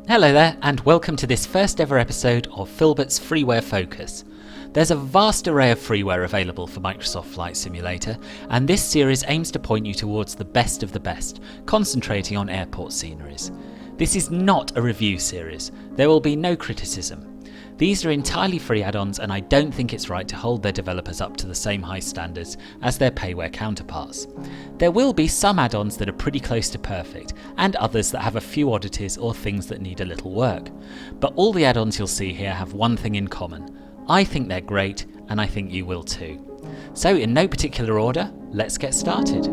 Hello there, and welcome to this first ever episode of Filbert's Freeware Focus. There's a vast array of freeware available for Microsoft Flight Simulator, and this series aims to point you towards the best of the best, concentrating on airport sceneries. This is not a review series. There will be no criticism. These are entirely free add-ons, and I don't think it's right to hold their developers up to the same high standards as their payware counterparts. There will be some add-ons that are pretty close to perfect, and others that have a few oddities or things that need a little work. But all the add-ons you'll see here have one thing in common. I think they're great, and I think you will too. So in no particular order, let's get started.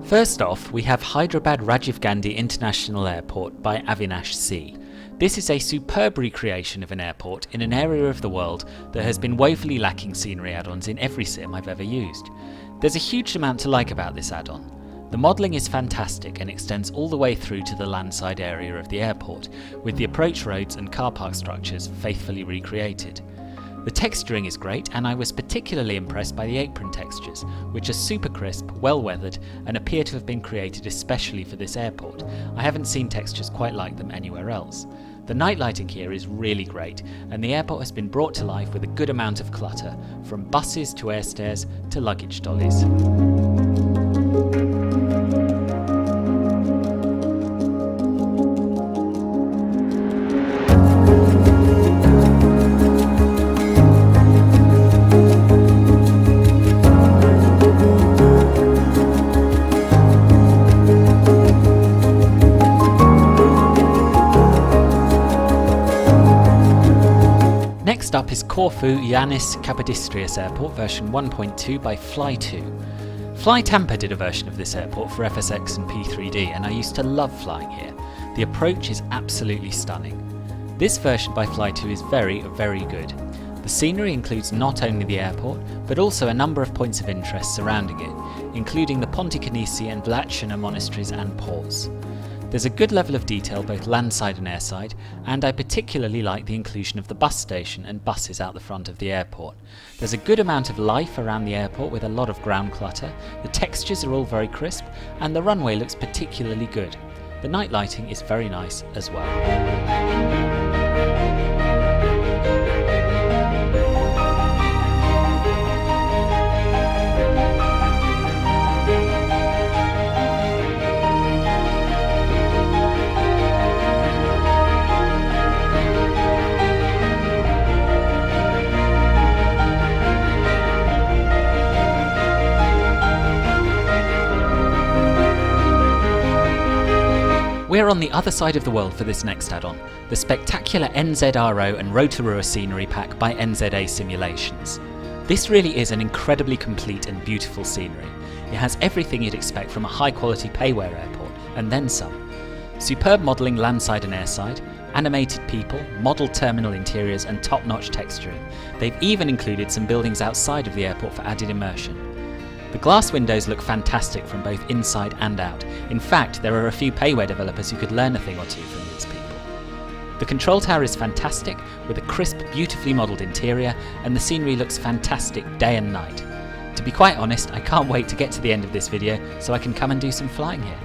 First off, we have Hyderabad Rajiv Gandhi International Airport by Avinash C. This is a superb recreation of an airport in an area of the world that has been woefully lacking scenery add-ons in every sim I've ever used. There's a huge amount to like about this add-on. The modelling is fantastic and extends all the way through to the landside area of the airport, with the approach roads and car park structures faithfully recreated. The texturing is great, and I was particularly impressed by the apron textures, which are super crisp, well weathered, and appear to have been created especially for this airport. I haven't seen textures quite like them anywhere else. The night lighting here is really great, and the airport has been brought to life with a good amount of clutter, from buses to air stairs to luggage dollies. Next up is Corfu Ioannis Kapodistrias Airport version 1.2 by Fly2. Fly Tampa did a version of this airport for FSX and P3D, and I used to love flying here. The approach is absolutely stunning. This version by Fly2 is very, very good. The scenery includes not only the airport, but also a number of points of interest surrounding it, including the Pontikonisi and Vlachina monasteries and ports. There's a good level of detail both landside and airside, and I particularly like the inclusion of the bus station and buses out the front of the airport. There's a good amount of life around the airport with a lot of ground clutter, the textures are all very crisp, and the runway looks particularly good. The night lighting is very nice as well. We're on the other side of the world for this next add-on, the spectacular NZRO and Rotorua scenery pack by NZA Simulations. This really is an incredibly complete and beautiful scenery. It has everything you'd expect from a high-quality payware airport, and then some. Superb modelling landside and airside, animated people, modelled terminal interiors, and top-notch texturing. They've even included some buildings outside of the airport for added immersion. The glass windows look fantastic from both inside and out. In fact, there are a few payware developers who could learn a thing or two from these people. The control tower is fantastic, with a crisp, beautifully modelled interior, and the scenery looks fantastic day and night. To be quite honest, I can't wait to get to the end of this video so I can come and do some flying here.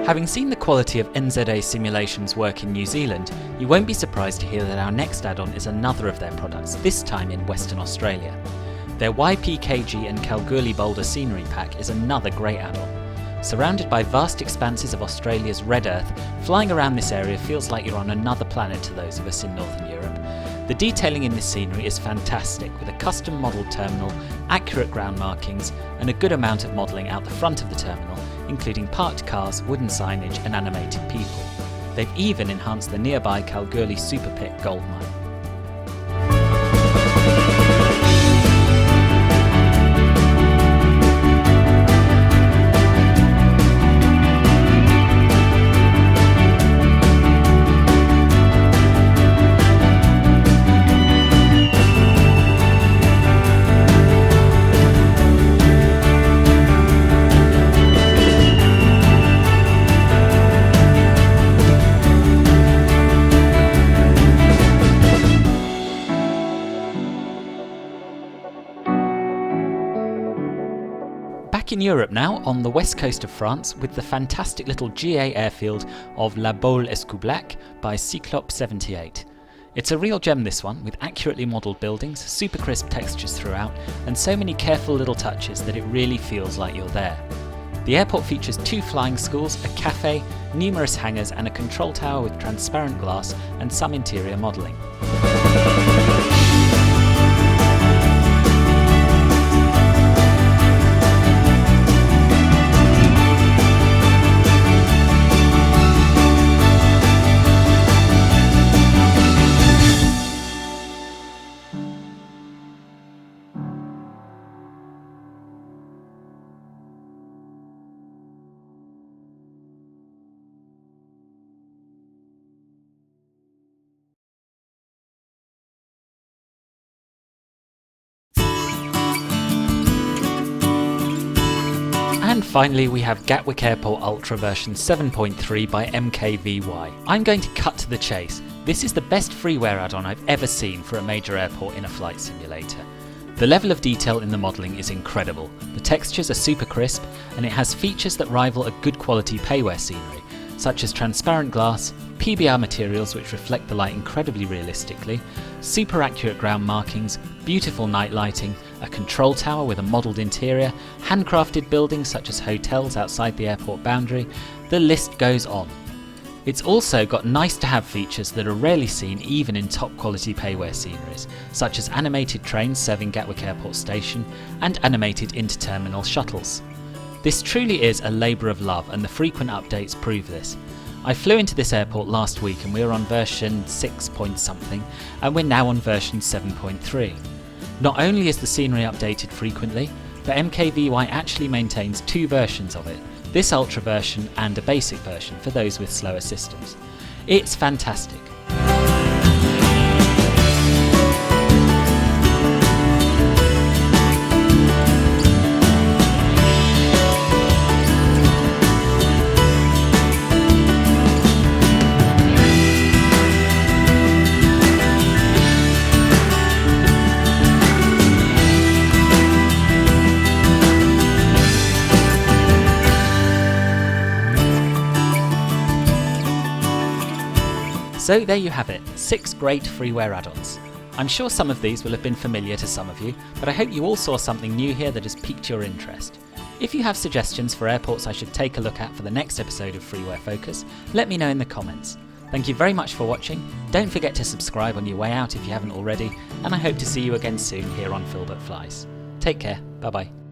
Having seen the quality of NZA Simulations work in New Zealand, you won't be surprised to hear that our next add-on is another of their products, this time in Western Australia. Their YPKG and Kalgoorlie-Boulder scenery pack is another great add-on. Surrounded by vast expanses of Australia's red earth, flying around this area feels like you're on another planet to those of us in Northern Europe. The detailing in this scenery is fantastic, with a custom modelled terminal, accurate ground markings, and a good amount of modelling out the front of the terminal, including parked cars, wooden signage and animated people. They've even enhanced the nearby Kalgoorlie Super Pit gold mine. Back in Europe now, on the west coast of France, with the fantastic little GA airfield of La Baule-Escoublac by Cyclope 78. It's a real gem, this one, with accurately modelled buildings, super crisp textures throughout, and so many careful little touches that it really feels like you're there. The airport features 2 flying schools, a cafe, numerous hangars and a control tower with transparent glass and some interior modelling. And finally we have Gatwick Airport Ultra version 7.3 by MKVY. I'm going to cut to the chase. This is the best freeware add-on I've ever seen for a major airport in a flight simulator. The level of detail in the modelling is incredible. The textures are super crisp and it has features that rival a good quality payware scenery, such as transparent glass, PBR materials which reflect the light incredibly realistically, super accurate ground markings, beautiful night lighting, a control tower with a modelled interior, handcrafted buildings such as hotels outside the airport boundary. The list goes on. It's also got nice to have features that are rarely seen even in top quality payware sceneries, such as animated trains serving Gatwick Airport Station and animated interterminal shuttles. This truly is a labour of love and the frequent updates prove this. I flew into this airport last week and we were on version 6 point something and we're now on version 7.3. Not only is the scenery updated frequently, but MKVY actually maintains 2 versions of it, this Ultra version and a basic version for those with slower systems. It's fantastic. So there you have it, 6 great freeware add-ons. I'm sure some of these will have been familiar to some of you, but I hope you all saw something new here that has piqued your interest. If you have suggestions for airports I should take a look at for the next episode of Freeware Focus, let me know in the comments. Thank you very much for watching, don't forget to subscribe on your way out if you haven't already, and I hope to see you again soon here on Filbert Flies. Take care, bye bye.